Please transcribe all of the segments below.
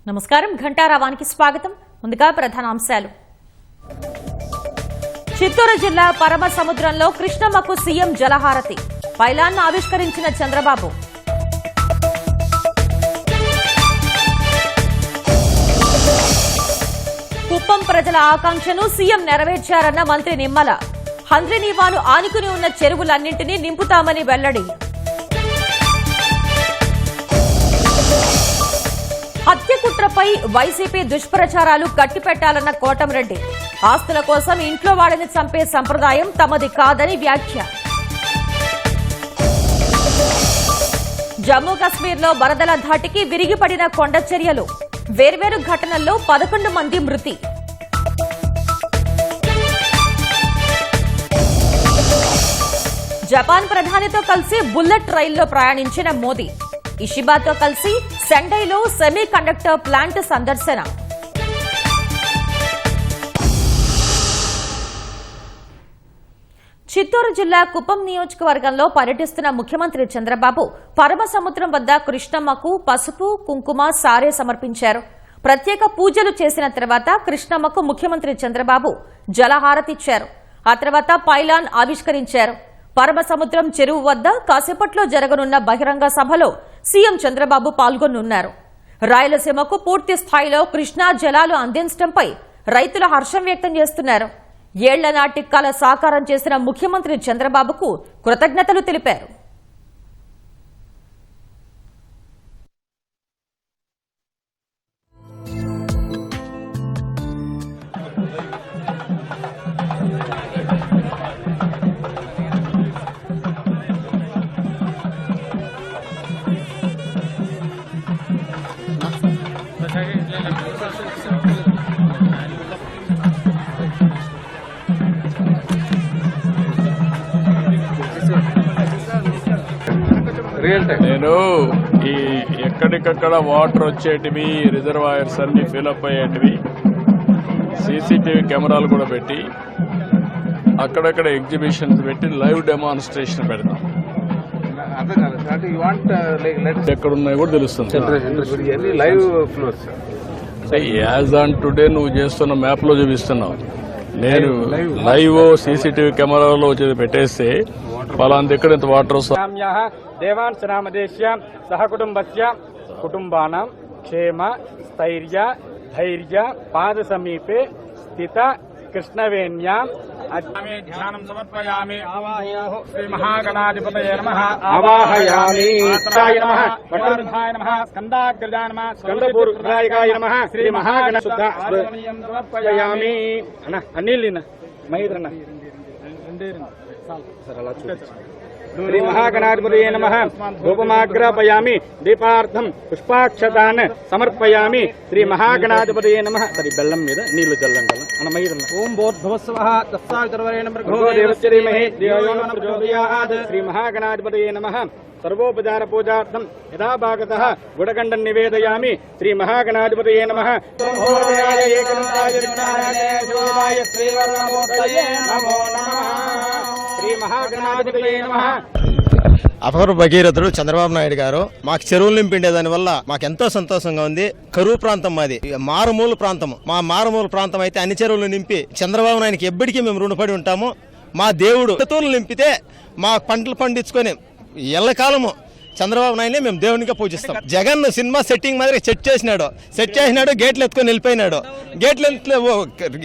నమస్కారం ఘంటారావానికి స్వాగతం. ముందుగా ప్రధాన అంశాలు. చిత్తూరు జిల్లా పరమ సముద్రంలో కృష్ణమ్మకు సీఎం జలహారతి. పైలాన్ను ఆవిష్కరించిన చంద్రబాబు. కుప్పం ప్రజల ఆకాంక్షను సీఎం నెరవేర్చారన్న మంత్రి నిమ్మల. హంద్రినీవాను ఆనుకుని ఉన్న చెరువులన్నింటినీ నింపుతామని వెల్లడి. హత్య కుట్రపై వైసీపీ దుష్ప్రచారాలు కట్టిపెట్టాలన్న కోటంరెడ్డి. ఆస్తుల కోసం ఇంట్లో వాడిని చంపే సంప్రదాయం తమది కాదని వ్యాఖ్య. జమ్మూ కశ్మీర్లో వరదల ధాటికి విరిగిపడిన కొండ చర్యలు. వేర్వేరు ఘటనల్లో 11 మంది మృతి. జపాన్ ప్రధానితో కలిసి బుల్లెట్ రైల్లో ప్రయాణించిన మోదీ. ఇషిబాతో కలిసి సెండైలో సెమీ కండక్టర్ ప్లాంట్ సందర్శన. చిత్తూరు జిల్లా కుప్పం నియోజకవర్గంలో పర్యటిస్తున్న ముఖ్యమంత్రి చంద్రబాబు పరమసముద్రం వద్ద కృష్ణమ్మకు పసుపు, కుంకుమ, సారె సమర్పించారు. ప్రత్యేక పూజలు చేసిన తర్వాత కృష్ణమ్మకు ముఖ్యమంత్రి చంద్రబాబు జలహారతిచ్చారు. ఆ తర్వాత పైలాన్ ఆవిష్కరించారు. పరమసముద్రం చెరువు వద్ద కాసేపట్లో జరగనున్న బహిరంగ సభలో సీఎం చంద్రబాబు పాల్గొనున్నారు. రాయలసీమకు పూర్తి స్థాయిలో కృష్ణా జలాలు అందించడంపై రైతులు హర్షం వ్యక్తం చేస్తున్నారు. ఏళ్ల నాటి కల సాకారం చేసిన ముఖ్యమంత్రి చంద్రబాబుకు కృతజ్ఞతలు తెలిపారు. నేను ఈ ఎక్కడికక్కడ వాటర్ వచ్చేటివి, రిజర్వాయర్స్ అన్ని ఫిల్అప్ అయ్యేటివి సీసీటీవీ కెమెరాలు కూడా పెట్టి అక్కడక్కడ ఎగ్జిబిషన్స్ పెట్టి లైవ్ డెమాన్స్ట్రేషన్ పెడతాం. ఎక్కడున్నాయో కూడా తెలుస్తుంది. యాజ్ ఆన్ టుడే నువ్వు చేస్తున్న మ్యాప్ లో చూపిస్తున్నావు. నేను లైవ్ సీసీటీవీ కెమెరాలో పెట్టేస్తే పలానా దగ్గర ఇంత వాటర్ వస్తుంది. దేవాన్ నామదేశ్య సహకుటుంబస్య కుటుంబానాం క్షేమ స్థైర్య ధైర్య పాద సమీపే స్థిత కృష్ణవేణ్యాం ధ్యానం సమర్పయామి. శ్రీ మహాగణాధిపతయే నమః. ఆవాహయామి. నమః. వటారుధాయ నమః. స్కందాగ్రజాయ నమః. స్కందపూర్వదాయకాయ నమః. శ్రీ మహాగణ సమర్పయామి. అన్న అన్నిలిన మహిద్రన్న శ్రీ మహాగణాధిపతయే నమః. ధూపమాగ్రాపయామి. దీపార్థం పుష్పాక్షతాన్ సమర్పయామి. శ్రీ మహాగణాధిపతయే నమః. సరి బెల్లం మీద నీళ్లు చల్లం కదా అన్న మహిళ. ఓం భూర్భువస్వః తత్సావితుర్వరేణ్యం భర్గో దేవస్య ధీమహి ధియో యో నః ప్రచోదయాత్. శ్రీ మహాగణాధిపతయే నమః. సర్వోపచార పూజార్థం యథాభాగతః గుడగండం నివేదయామి. శ్రీ మహాగణాధిపతయే నమః. శ్రీ మహాగణాధిపతయే నమః. అపర భగీరథుడు చంద్రబాబు నాయుడు గారు మాకు చెరువులు నింపిండే దాని వల్ల మాకు ఎంతో సంతోషంగా ఉంది. కరువు ప్రాంతం మాది, మారుమూల ప్రాంతం. మా మారుమూల ప్రాంతం అయితే అన్ని చెరువులు నింపి చంద్రబాబు నాయుడికి ఎప్పటికీ మేము రుణపడి ఉంటాము. మా దేవుడు తూర్లు నింపితే మా పంటలు పండించుకొని ఎల్లకాలము చంద్రబాబు నాయుడిని మేము దేవునిగా పూజిస్తాం. జగన్ సినిమా సెట్టింగ్ మాదిరి సెట్ చేసినాడు. గేట్లు ఎత్తుకొని వెళ్ళిపోయినాడు.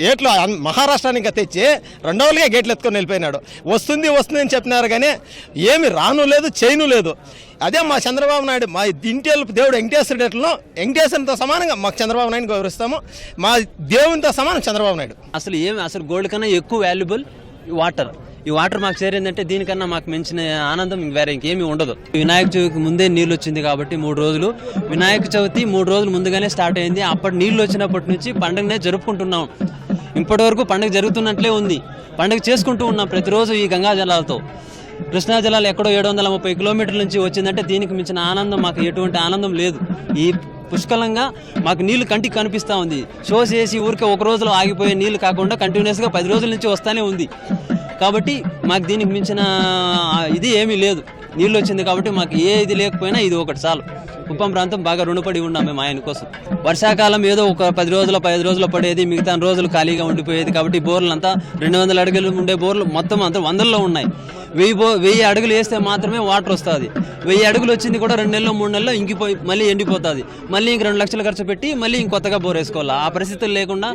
గేట్లు మహారాష్ట్రానికి తెచ్చి రెండోలుగా గేట్లు ఎత్తుకొని వెళ్ళిపోయినాడు. వస్తుంది అని చెప్పినారు కానీ ఏమి రాను లేదు, చేయను లేదు. అదే మా చంద్రబాబు నాయుడు మా ఇంటి దేవుడు వెంకటేశ్వరుడితో సమానంగా మాకు చంద్రబాబు నాయుడు గౌరవిస్తాము. మా దేవునితో సమానం చంద్రబాబు నాయుడు. అసలు గోల్డ్ కన్నా ఎక్కువ వాల్యుబుల్ వాటర్. ఈ వాటర్ మాకు చేరిందంటే దీనికన్నా మాకు మించిన ఆనందం వేరే ఇంకేమీ ఉండదు. వినాయక చవితికి ముందే నీళ్ళు వచ్చింది కాబట్టి 3 రోజులు, వినాయక చవితి 3 రోజులు ముందుగానే స్టార్ట్ అయింది. అప్పటి నీళ్లు వచ్చినప్పటి నుంచి పండుగనే జరుపుకుంటున్నాం. ఇప్పటి వరకు పండుగ జరుగుతున్నట్లే ఉంది. పండుగ చేసుకుంటూ ఉన్నాం ప్రతిరోజు ఈ గంగా జలాలతో. కృష్ణా జలాలు ఎక్కడో 730 కిలోమీటర్ల నుంచి వచ్చిందంటే దీనికి మించిన ఆనందం మాకు ఎటువంటి ఆనందం లేదు. ఈ పుష్కలంగా మాకు నీళ్లు కంటికి కనిపిస్తూ ఉంది. షో చేసి ఊరికే ఒక రోజులో ఆగిపోయే నీళ్లు కాకుండా కంటిన్యూస్గా 10 రోజుల నుంచి వస్తూనే ఉంది. కాబట్టి మాకు దీనికి మించిన ఇది ఏమీ లేదు. నీళ్ళు వచ్చింది కాబట్టి మాకు ఏ ఇది లేకపోయినా ఇది ఒకటి చాలు. కుప్పం ప్రాంతం బాగా రుణపడి ఉన్నాం మేము ఆయన కోసం. వర్షాకాలం ఏదో ఒక 10 రోజులు 5 రోజులు పడేది, మిగతా రోజులు ఖాళీగా ఉండిపోయేది కాబట్టి బోర్లు అంతా 200 అడుగులు ఉండే బోర్లు మొత్తం అంతా 100లో ఉన్నాయి. 1000 అడుగులు వేస్తే మాత్రమే వాటర్ వస్తుంది. 1000 అడుగులు వచ్చింది కూడా 2 నెలలు 3 నెలల్లో ఇంకిపోయి మళ్ళీ ఎండిపోతుంది. మళ్ళీ ఇంక 2 లక్షలు ఖర్చు పెట్టి మళ్ళీ ఇంకొత్తగా బోర్ వేసుకోవాలి. ఆ పరిస్థితులు లేకుండా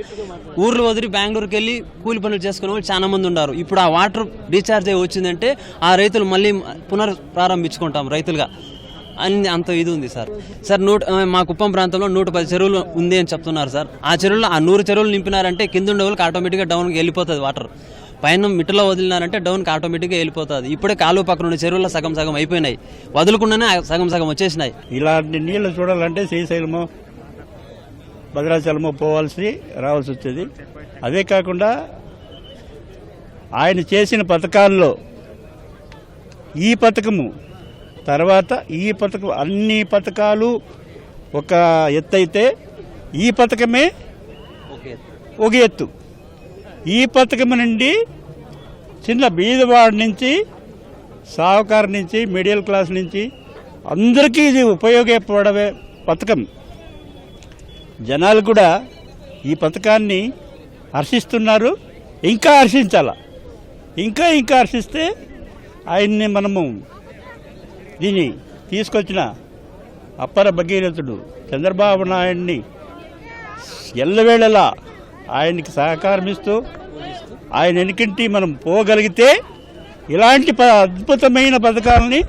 ఊర్లు వదిలి బెంగళూరుకి వెళ్ళి కూలి పనులు చేసుకునే వాళ్ళు చాలా మంది ఉన్నారు. ఇప్పుడు ఆ వాటర్ రీఛార్జ్ అయ్యి వచ్చిందంటే ఆ రైతులు మళ్ళీ ప్రారంభించుకుంటాం రైతులుగా అని అంత ఇది ఉంది సార్. మా కుప్పం ప్రాంతంలో 110 చెరువులు ఉంది అని చెప్తున్నారు సార్. ఆ చెరువులు 100 చెరువులు నింపినారంటే కింద ఉండే వాళ్ళకి ఆటోమేటిక్గా డౌన్కి వెళ్ళిపోతుంది వాటర్. పైన మిట్టలో వదిలినారంటే డౌన్కి ఆటోమేటిక్గా వెళ్ళిపోతుంది. ఇప్పుడే కాలువ పక్కన ఉన్న చెరువుల్లో సగం అయిపోయినాయి, వదులుకుండానే సగం వచ్చేసినాయి. ఇలాంటి నీళ్లు చూడాలంటే శ్రీశైలమో భద్రాచలమో రావాల్సి వచ్చేది. అదే కాకుండా ఆయన చేసిన పథకాల్లో ఈ పథకము తర్వాత ఈ పథకం, అన్ని పథకాలు ఒక ఎత్తు అయితే ఈ పథకమే ఒక ఎత్తు. ఈ పథకం నుండి చిన్న బీదవాడి నుంచి సాహుకారు నుంచి మిడిల్ క్లాస్ నుంచి అందరికీ ఇది ఉపయోగపడే పథకం. జనాలు కూడా ఈ పథకాన్ని హర్షిస్తున్నారు. ఇంకా హర్షించాల, ఇంకా హర్షిస్తే ఆయన్ని మనము దీన్ని తీసుకొచ్చిన అప్పర భగీరథుడు చంద్రబాబు నాయుడిని ఎల్లవేళలా ఆయనకి సహకారమిస్తూ ఆయన వెనుకంటి మనం పోగలిగితే ఇలాంటి అద్భుతమైన పథకాలని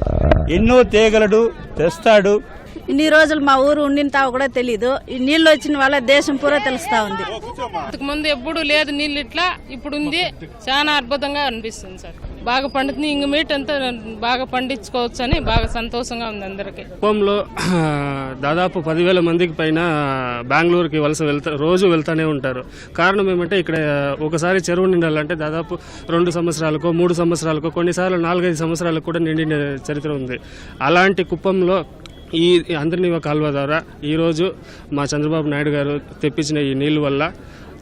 ఎన్నో తేగలడు, తెస్తాడు. ఇన్ని రోజులు మా ఊరు ఉండిన తావు కూడా తెలీదు. ఈ నీళ్లు వచ్చిన వల్ల దేశం పూరా తెలుస్తా ఉంది. ముందు ఎప్పుడు లేదు నీళ్ళు, ఇట్లా ఇప్పుడు ఉంది. చాలా అద్భుతంగా అనిపిస్తుంది సార్. బాగా పండుతుంది. ఇంక మీట్ అంతా బాగా పండించుకోవచ్చు అని బాగా సంతోషంగా ఉంది అందరికి. కుప్పంలో దాదాపు 10,000 మందికి పైన బెంగళూరుకి రోజు వెళ్తానే ఉంటారు. కారణం ఏమంటే ఇక్కడ ఒకసారి చెరువు నిండాలంటే దాదాపు 2 సంవత్సరాలకో 3 సంవత్సరాలకో కొన్నిసార్లు 4-5 సంవత్సరాలకు కూడా నిండిన చరిత్ర ఉంది. అలాంటి కుప్పంలో ఈ అంతర్నీవ కాలువ ద్వారా ఈరోజు మా చంద్రబాబు నాయుడు గారు తెప్పించిన ఈ నీళ్లు వల్ల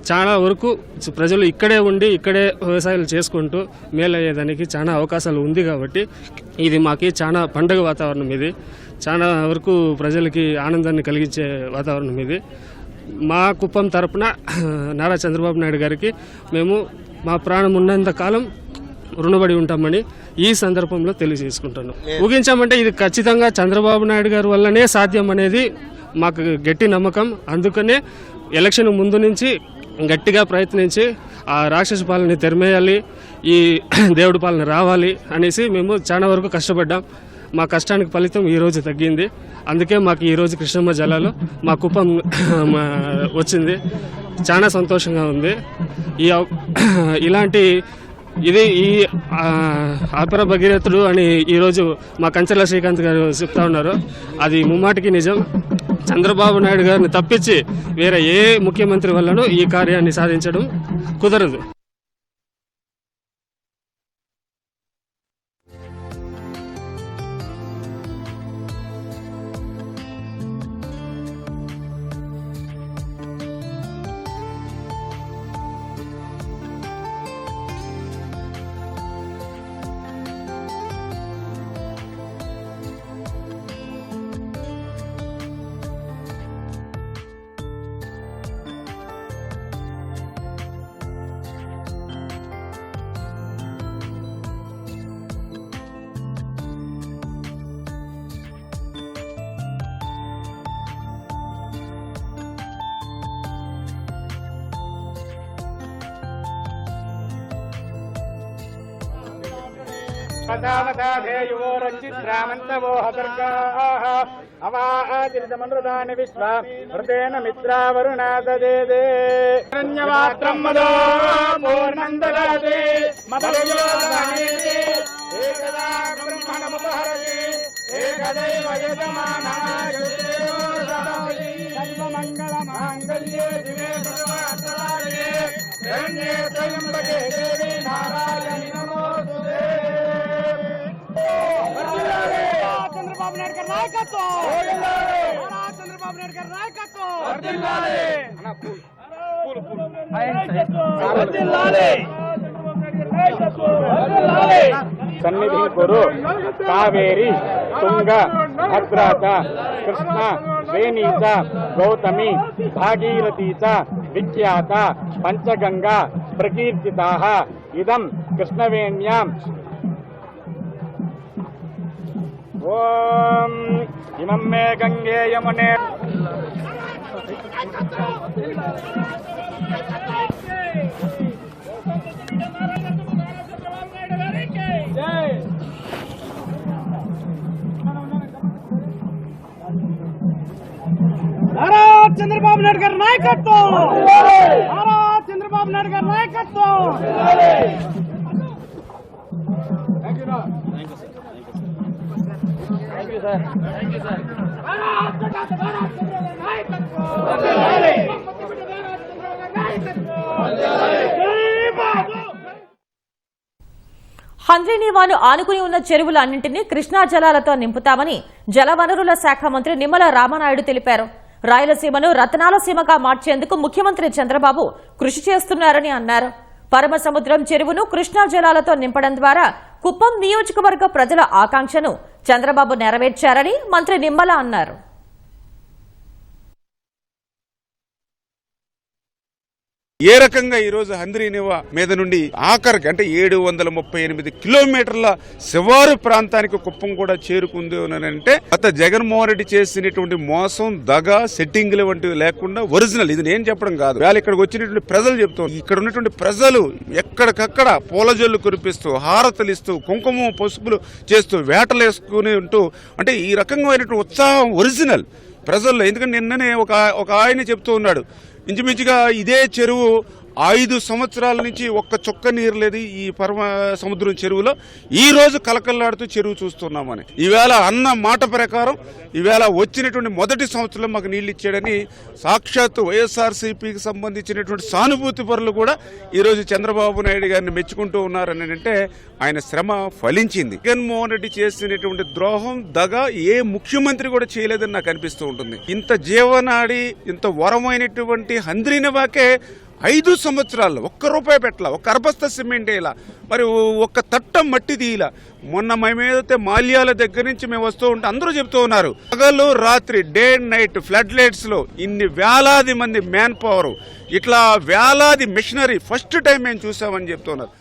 చాలా వరకు ప్రజలు ఇక్కడే ఉండి ఇక్కడే వ్యవసాయాలు చేసుకుంటూ మేలయ్యేదానికి చాలా అవకాశాలు ఉంది. కాబట్టి ఇది మాకు చాలా పండగ వాతావరణం. ఇది చాలా వరకు ప్రజలకి ఆనందాన్ని కలిగించే వాతావరణం. ఇది మా కుప్పం తరపున నారా చంద్రబాబు నాయుడు గారికి మేము మా ప్రాణం ఉన్నంత కాలం రుణపడి ఉంటామని ఈ సందర్భంలో తెలియజేసుకుంటాను. ముగించామంటే ఇది ఖచ్చితంగా చంద్రబాబు నాయుడు గారి వల్లనే సాధ్యం అనేది మాకు గట్టి నమ్మకం. అందుకనే ఎలక్షన్ ముందు నుంచి గట్టిగా ప్రయత్నించి ఆ రాక్షస పాలనని తెరమేయాలి, ఈ దేవుడి పాలన రావాలి అనేసి మేము చాలా వరకు కష్టపడ్డాం. మా కష్టానికి ఫలితం ఈరోజు తగ్గింది. అందుకే మాకు ఈరోజు కృష్ణమ్మ జలాలు మా కుప్పం వచ్చింది. చాలా సంతోషంగా ఉంది. ఇలాంటి ఈ అపర భగీరథుడు అని ఈరోజు మా కంచెల శ్రీకాంత్ గారు చెప్తా ఉన్నారు. అది ముమ్మాటికి నిజం. చంద్రబాబు నాయుడు గారిని తప్పించి వేరే ఏ ముఖ్యమంత్రి వల్లనూ ఈ కార్యాన్ని సాధించడం కుదరదు. పదావతాధేయువో రంజిద్రామంతవో హదర్గాః అవాఆదిరితమనృదాని విశ్వ హృదేన మిత్రావరుణాదదేదే రణ్యవాత్రం మదో పూర్ణందదాతే మదయోదానీతి ఏకదా బ్రహ్మణముపహరతి ఏకదైవ యజమానాయుదేవో సదాయి సర్వమంగళమాంగళ్యే శివే సర్వార్థసాధకే శరణ్యే త్రయంబకే దేవి నారాయణి నమోస్తుతే. చంద్రబాబు నాయుడు గారి నాయకత్వం, చంద్రబాబు నాయుడు గారి నాయకత్వం. సన్నిధి కురు కావేరి తుంగ భద్రా చ కృష్ణ వేణీ చ గౌతమి భాగీరథీ చ విఖ్యాత పంచగంగా ప్రకీర్తితాః ఇదం కృష్ణవేణ్యాం ఓం ఇమం మే గంగే యమునే నారా చంద్రబాబు నాయుడు గారి నాయకత్వం, నారా చంద్రబాబు నాయుడు గారి నాయకత్వం. హంద్రీనీవాను ఆనుకుని ఉన్న చెరువులన్నింటినీ కృష్ణా జలాలతో నింపుతామని జలవనరుల శాఖ మంత్రి నిమ్మల రామనాయుడు తెలిపారు. రాయలసీమను రతనాల సీమగా మార్చేందుకు ముఖ్యమంత్రి చంద్రబాబు కృషి చేస్తున్నారని అన్నారు. పరమసముద్రం చెరువును కృష్ణా జలాలతో నింపడం ద్వారా కుప్పం నియోజకవర్గ ప్రజల ఆకాంక్షను చంద్రబాబు నెరవేర్చారని మంత్రి నిమ్మల అన్నారు. ఏ రకంగా ఈ రోజు హంద్రీనివా మీద నుండి ఆఖరికి అంటే 738 కిలోమీటర్ల శివారు ప్రాంతానికి కుప్పం కూడా చేరుకుంది అంటే గత జగన్మోహన్ రెడ్డి చేసినటువంటి మోసం, దగ, సెట్టింగ్లు వంటివి లేకుండా ఒరిజినల్. ఇది నేను చెప్పడం కాదు, వాళ్ళు ఇక్కడికి వచ్చినటువంటి ప్రజలు చెప్తారు. ఇక్కడ ఉన్నటువంటి ప్రజలు ఎక్కడికక్కడ పూలజల్లు కురిపిస్తూ, హారతలు ఇస్తూ, కుంకుమ పసుపులు చేస్తూ, వేటలు వేసుకుని ఉంటూ, అంటే ఈ రకంగా ఉత్సాహం ఒరిజినల్ ప్రజల్లో. ఎందుకంటే నిన్ననే ఒక ఆయన చెప్తూ ఉన్నాడు, ఇంచుమించుగా ఇదే చెరువు 5 సంవత్సరాల నుంచి ఒక్క చుక్క నీరు లేదు ఈ పరమ సముద్రం చెరువులో. ఈ రోజు కలకల్లాడుతూ చెరువు చూస్తున్నామని ఈవేళ అన్న మాట ప్రకారం ఈవేళ వచ్చినటువంటి మొదటి సంవత్సరంలో మాకు నీళ్లు ఇచ్చాడని సాక్షాత్తు వైఎస్ఆర్సీపీకి సంబంధించినటువంటి సానుభూతి పరులు కూడా ఈరోజు చంద్రబాబు నాయుడు గారిని మెచ్చుకుంటూ ఉన్నారని అంటే ఆయన శ్రమ ఫలించింది. జగన్మోహన్ రెడ్డి చేసినటువంటి ద్రోహం, దగ ఏ ముఖ్యమంత్రి కూడా చేయలేదని నాకు అనిపిస్తూ ఉంటుంది. ఇంత జీవనాడి, ఇంత వరమైనటువంటి హంద్రీనివాకే 5 సంవత్సరాల్లో ఒక్క రూపాయి పెట్టలా, ఒక్క అర్బస్త సిమెంట్ ఇలా, మరి ఒక్క తట్ట మట్టి తీయలా. మొన్న మేమైతే మాల్యాల దగ్గర నుంచి మేము వస్తూ ఉంటే అందరూ చెప్తూ ఉన్నారు, పగలు రాత్రి day and night flood lights లో ఇన్ని వేలాది మంది మ్యాన్ పవర్, ఇట్లా వేలాది మిషనరీ ఫస్ట్ టైం మేము చూసామని చెప్తున్నారు.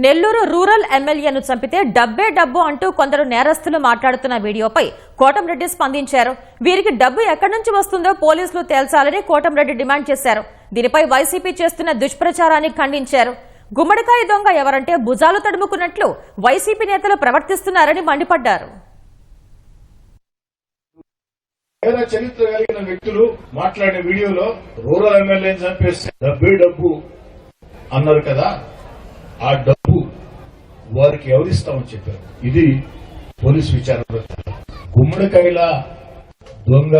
నెల్లూరు రూరల్ ఎమ్మెల్యేను చంపితే డబ్బే డబ్బు అంటూ కొందరు నేరస్తులు మాట్లాడుతున్న వీడియోపై కోటంరెడ్డి స్పందించారు. వీరికి డబ్బు ఎక్కడి నుంచి వస్తుందో పోలీసులు తేల్చాలని కోటంరెడ్డి డిమాండ్ చేశారు. దీనిపై వైసీపీ చేస్తున్న దుష్ప్రచారాన్ని ఖండించారు. గుమ్మడికాయ దొంగ ఎవరంటే భుజాలు తడుముకున్నట్లు వైసీపీ నేతలు ప్రవర్తిస్తున్నారని మండిపడ్డారు. చరిత్ర కలిగిన వ్యక్తులు మాట్లాడే వీడియోలో రూరల్ ఎమ్మెల్యేని చంపేస్తే డబ్బే డబ్బు అన్నారు కదా, ఆ డబ్బు వారికి ఎవరిస్తామని చెప్పారు. ఇది పోలీసు విచారణ. గుమ్మడికాయల దొంగ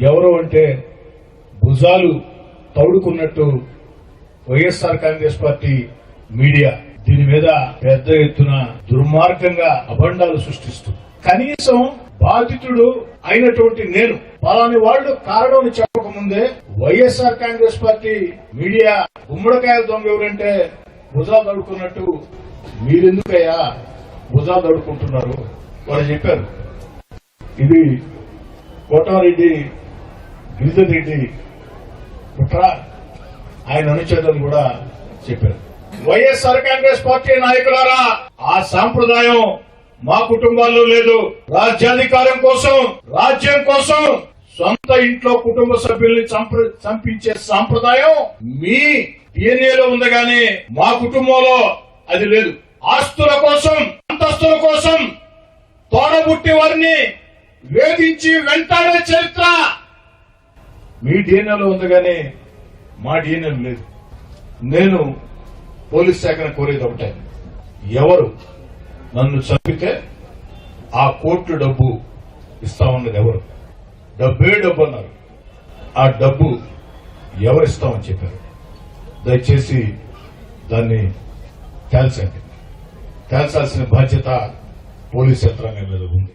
ఎవరు అంటే భుజాలు తౌడుకున్నట్టు వైఎస్ఆర్ కాంగ్రెస్ పార్టీ మీడియా దీని మీద పెద్ద ఎత్తున దుర్మార్గంగా అభండాలు సృష్టిస్తూ, కనీసం బాధితుడు అయినటువంటి నేను పలాని వాళ్లు కారణం చెప్పకముందే వైఎస్ఆర్ కాంగ్రెస్ పార్టీ మీడియా గుమ్మడికాయల దొంగ ఎవరంటే భుజాలు తడుకున్నట్టు మీరెందుకయ్యా భుజాలు తడుకుంటున్నారు వాళ్ళు చెప్పారు. ఇది కోటారెడ్డి గిరిజన్ రెడ్డి కుట్ర, ఆయన అనుచరులు కూడా చెప్పారు. వైఎస్ఆర్ కాంగ్రెస్ పార్టీ నాయకులారా, ఆ సాంప్రదాయం మా కుటుంబాల్లో లేదు. రాజ్యాధికారం కోసం, రాజ్యం కోసం సొంత ఇంట్లో కుటుంబ సభ్యుల్ని చంపించే సాంప్రదాయం మీ డిఎన్ఏలో ఉంది కానీ మా కుటుంబంలో అది లేదు. ఆస్తుల కోసం, అంతస్తుల కోసం తోడబుట్టి వారిని వేధించి వెంటాడే చరిత్ర మీ డిఎన్ఏలో ఉంది కానీ మా డిఎన్ఏలో లేదు. నేను పోలీస్ శాఖను కోరేది ఒకటే, ఎవరు నన్ను చంపితే ఆ కోట్లు డబ్బు ఇస్తామన్నది ఎవరు? డబ్బే డబ్బు అన్నారు. ఆ డబ్బు ఎవరిస్తామని చెప్పారు? దయచేసి దాన్ని తేల్చండి. తేల్చాల్సిన బాధ్యత పోలీస్ యంత్రాంగం మీద ఉంది.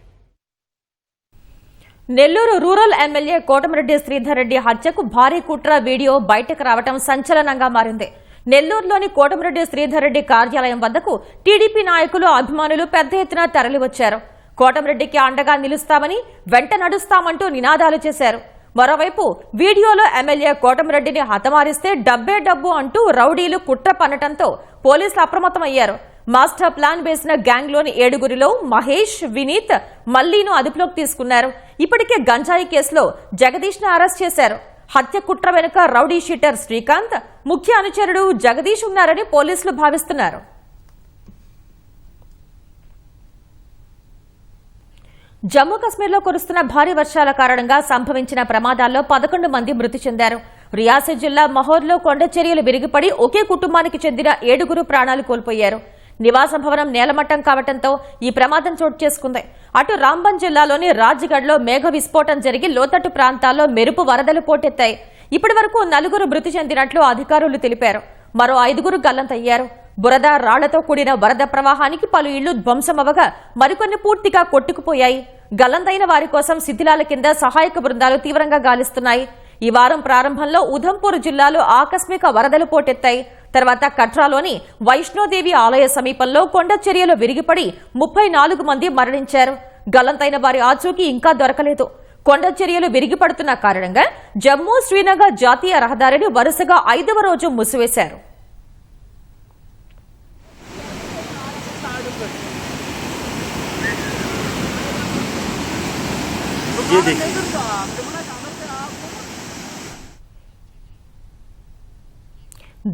నెల్లూరు రూరల్ ఎమ్మెల్యే కోటమిరెడ్డి శ్రీధర్ రెడ్డి హత్యకు భారీ కుట్ర వీడియో బయటకు రావడం సంచలనంగా మారింది. నెల్లూరులోని కోటమిరెడ్డి శ్రీధర్ రెడ్డి కార్యాలయం వద్దకు టీడీపీ నాయకులు, అభిమానులు పెద్ద ఎత్తున తరలివచ్చారు. కోటమిరెడ్డికి అండగా నిలుస్తామని, వెంట నడుస్తామంటూ నినాదాలు చేశారు. మరోవైపు వీడియోలో ఎమ్మెల్యే కోటమిరెడ్డిని హతమారిస్తే డబ్బే డబ్బు అంటూ రౌడీలు కుట్ర పన్నటంతో పోలీసులు అప్రమత్తమయ్యారు. మాస్టర్ ప్లాన్ వేసిన గ్యాంగ్లోని 7గురిలో మహేష్, వినీత్, మల్లీను అదుపులోకి తీసుకున్నారు. ఇప్పటికే గంజాయి కేసులో జగదీష్ ను అరెస్ట్ చేశారు. హత్య కుట్ర వెనుక రౌడీ షీటర్ శ్రీకాంత్, ముఖ్య అనుచరుడు జగదీష్ ఉన్నారని పోలీసులు భావిస్తున్నారు. జమ్మూ కశ్మీర్లో కురుస్తున్న భారీ వర్షాల కారణంగా సంభవించిన ప్రమాదాల్లో 11 మంది మృతి చెందారు. రియాసీ జిల్లా మహోర్లో కొండ చర్యలు విరిగిపడి ఒకే కుటుంబానికి చెందిన 7గురు ప్రాణాలు కోల్పోయారు. నివాస భవనం నేలమట్టం కావడంతో ఈ ప్రమాదం చోటు చేసుకుంది. అటు రాంబన్ జిల్లాలోని రాజ్గఢ్లో మేఘ విస్ఫోటం జరిగి లోతట్టు ప్రాంతాల్లో మెరుపు వరదలు పోటెత్తాయి. ఇప్పటి వరకు 4 మృతి చెందినట్లు అధికారులు తెలిపారు. మరో 5గురు గల్లంతయ్యారు. బురద, రాళ్లతో కూడిన వరద ప్రవాహానికి పలు ఇళ్లు ధ్వంసమవగా మరికొన్ని పూర్తిగా కొట్టుకుపోయాయి. గల్లంతైన వారి కోసం శిథిలాల కింద సహాయక బృందాలు తీవ్రంగా గాలిస్తున్నాయి. ఈ వారం ప్రారంభంలో ఉధంపూర్ జిల్లాలో ఆకస్మిక వరదలు పోటెత్తాయి. తర్వాత కట్రాలోని వైష్ణోదేవి ఆలయ సమీపంలో కొండ చర్యలు విరిగిపడి 34 మంది మరణించారు. గల్లంతైన వారి ఆచూకీ ఇంకా దొరకలేదు. కొండ చర్యలు విరిగిపడుతున్న కారణంగా జమ్మూ శ్రీనగర్ జాతీయ రహదారిని వరుసగా 5వ రోజు మూసివేశారు.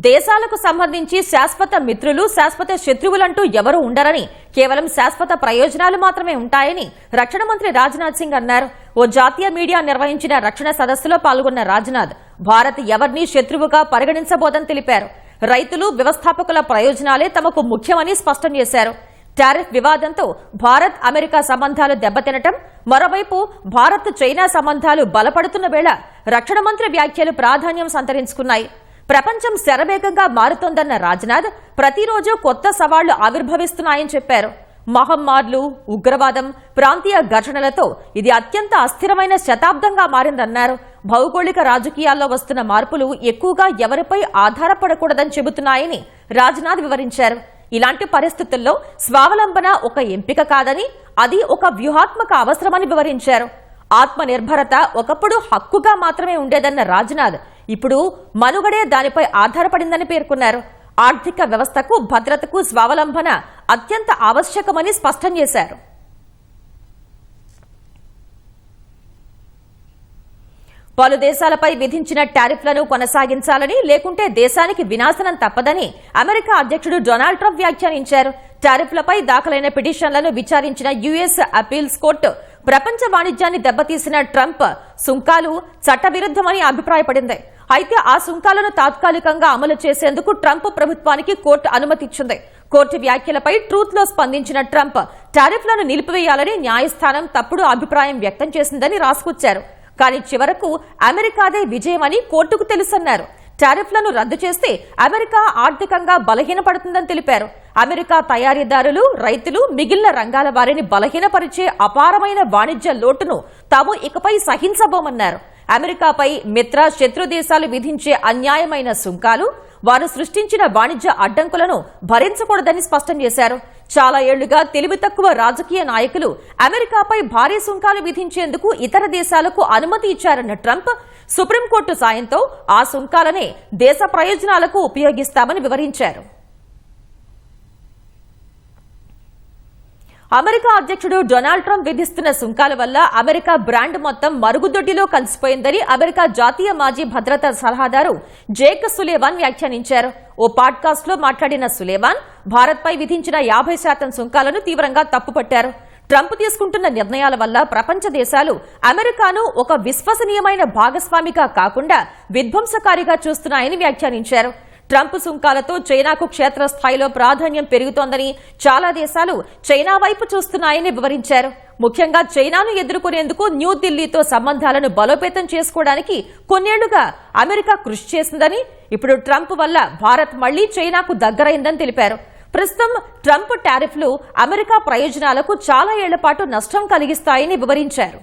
దేశాలకు సంబంధించి శాశ్వత మిత్రులు, శాశ్వత శత్రువులంటూ ఎవరూ ఉండరని, కేవలం శాశ్వత ప్రయోజనాలు మాత్రమే ఉంటాయని రక్షణ మంత్రి రాజ్నాథ్ సింగ్ అన్నారు. ఓ జాతీయ మీడియా నిర్వహించిన రక్షణ సదస్సులో పాల్గొన్న రాజ్నాథ్ భారత్ ఎవరినీ శత్రువుగా పరిగణించబోదని తెలిపారు. రైతులు, వ్యవస్థాపకుల ప్రయోజనాలే తమకు ముఖ్యమని స్పష్టం చేశారు. టారిఫ్ వివాదంతో భారత్, అమెరికా సంబంధాలు దెబ్బతినటం, మరోవైపు భారత్, చైనా సంబంధాలు బలపడుతున్న వేళ రక్షణ మంత్రి వ్యాఖ్యలు ప్రాధాన్యం సంతరించుకున్నాయి. ప్రపంచం శరవేగంగా మారుతోందన్న రాజ్నాథ్ ప్రతిరోజు కొత్త సవాళ్లు ఆవిర్భవిస్తున్నాయని చెప్పారు. మహమ్మార్లు, ఉగ్రవాదం, ప్రాంతీయ ఘర్షణలతో ఇది అత్యంత అస్థిరమైన శతాబ్దంగా మారిందన్నారు. భౌగోళిక రాజకీయాల్లో వస్తున్న మార్పులు ఎక్కువగా ఎవరిపై ఆధారపడకూడదని చెబుతున్నాయని రాజ్నాథ్ వివరించారు. ఇలాంటి పరిస్థితుల్లో స్వావలంబన ఒక ఎంపిక కాదని, అది ఒక వ్యూహాత్మక అవసరమని వివరించారు. ఆత్మనిర్భరత ఒకప్పుడు హక్కుగా మాత్రమే ఉండేదన్న రాజ్నాథ్ ఇప్పుడు మనుగడే దానిపై ఆధారపడిందని పేర్కొన్నారు. ఆర్థిక వ్యవస్థకు, భద్రతకు స్వావలంబన అత్యంత ఆవశ్యకమని స్పష్టం చేశారు. పలు దేశాలపై విధించిన టారిఫ్లను కొనసాగించాలని, లేకుంటే దేశానికి వినాశనం తప్పదని అమెరికా అధ్యక్షుడు డొనాల్డ్ ట్రంప్ వ్యాఖ్యానించారు. టారిఫ్లపై దాఖలైన పిటిషన్లను విచారించిన యుఎస్ అపీల్స్ కోర్టు ప్రపంచ వాణిజ్యాన్ని దెబ్బతీసిన ట్రంప్ సుంకాలు చట్టవిరుద్ధమని అభిప్రాయపడింది. అయితే ఆ సుంకాలను తాత్కాలికంగా అమలు చేసేందుకు ట్రంప్ ప్రభుత్వానికి కోర్టు అనుమతిచ్చింది. కోర్టు వ్యాఖ్యలపై ట్రూత్ లో స్పందించిన ట్రంప్ టారిఫ్లను నిలిపివేయాలని న్యాయస్థానం తప్పుడు అభిప్రాయం వ్యక్తం చేసిందని రాసుకొచ్చారు. కానీ చివరకు అమెరికాదే విజయమని కోర్టుకు తెలుసన్నారు. టారిఫ్లను రద్దు చేస్తే అమెరికా ఆర్థికంగా బలహీనపడుతుందని తెలిపారు. అమెరికా తయారీదారులు, రైతులు, మిగిలిన రంగాల వారిని బలహీనపరిచే అపారమైన వాణిజ్య లోటును తాము ఇకపై సహించబోమన్నారు. అమెరికాపై మిత్ర, శత్రు దేశాలు విధించే అన్యాయమైన సుంకాలు, వారు సృష్టించిన వాణిజ్య అడ్డంకులను భరించకూడదని స్పష్టం చేశారు. చాలా ఏళ్లుగా తెలివి తక్కువ రాజకీయ నాయకులు అమెరికాపై భారీ సుంకాలు విధించేందుకు ఇతర దేశాలకు అనుమతి ఇచ్చారన్న ట్రంప్ సుప్రీంకోర్టు సాయంతో ఆ సుంకాలనే దేశ ప్రయోజనాలకు ఉపయోగిస్తామని వివరించారు. అమెరికా అధ్యక్షుడు డొనాల్డ్ ట్రంప్ విధిస్తున్న సుంకాల వల్ల అమెరికా బ్రాండ్ మొత్తం మరుగుదొడ్డిలో కలిసిపోయిందని అమెరికా జాతీయ మాజీ భద్రతా సలహాదారు జేక్ సులేవాన్ వ్యాఖ్యానించారు. ఓ పాడ్కాస్ట్ లో మాట్లాడిన సులేవాన్ భారత్పై విధించిన 50% సుంకాలను తీవ్రంగా తప్పుపట్టారు. ట్రంప్ తీసుకుంటున్న నిర్ణయాల వల్ల ప్రపంచ దేశాలు అమెరికాను ఒక విశ్వసనీయమైన భాగస్వామిగా కాకుండా విధ్వంసకారిగా చూస్తున్నాయని వ్యాఖ్యానించారు. ట్రంప్ సుంకాలతో చైనాకు క్షేత్రస్థాయిలో ప్రాధాన్యం పెరుగుతోందని, చాలా దేశాలు చైనా వైపు చూస్తున్నాయని వివరించారు. ముఖ్యంగా చైనాను ఎదుర్కొనేందుకు న్యూఢిల్లీతో సంబంధాలను బలోపేతం చేసుకోవడానికి కొన్నేళ్లుగా అమెరికా కృషి చేసిందని, ఇప్పుడు ట్రంప్ వల్ల భారత్ మళ్లీ చైనాకు దగ్గరైందని తెలిపారు. ప్రస్తుతం ట్రంప్ టారిఫ్లు అమెరికా ప్రయోజనాలకు చాలా ఏళ్ల పాటు నష్టం కలిగిస్తాయని వివరించారు.